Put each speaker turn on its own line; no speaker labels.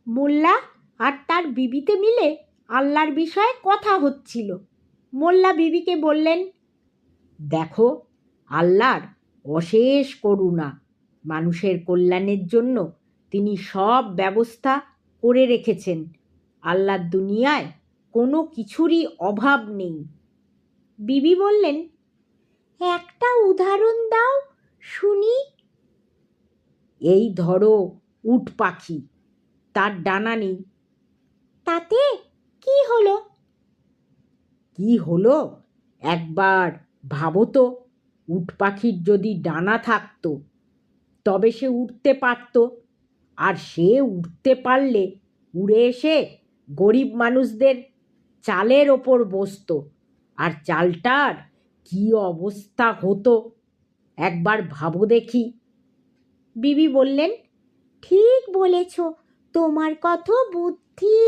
মোল্লা আর তার বিবিতে মিলে আল্লাহর বিষয়ে কথা হচ্ছিল। মোল্লা বিবিকে বললেন, দেখো, আল্লাহর অশেষ করুণা, মানুষের কল্যাণের জন্য তিনি সব ব্যবস্থা করে রেখেছেন। আল্লাহর দুনিয়ায় কোনো কিছুরই অভাব নেই। বিবি বললেন, একটা উদাহরণ দাও শুনি। এই ধরো উট পাখি, তার ডানা নেই। তাতে কি হলো? কি হলো একবার ভাবো তো, উট পাখির যদি ডানা থাকতো তবে সে উঠতে পারত, আর সে উঠতে পারলে উড়ে এসে গরিব মানুষদের চালের ওপর বসতো, আর চালটার কি অবস্থা হতো একবার ভাবো দেখি। বিবি বললেন, ঠিক বলেছ, তোমার কত বুদ্ধি।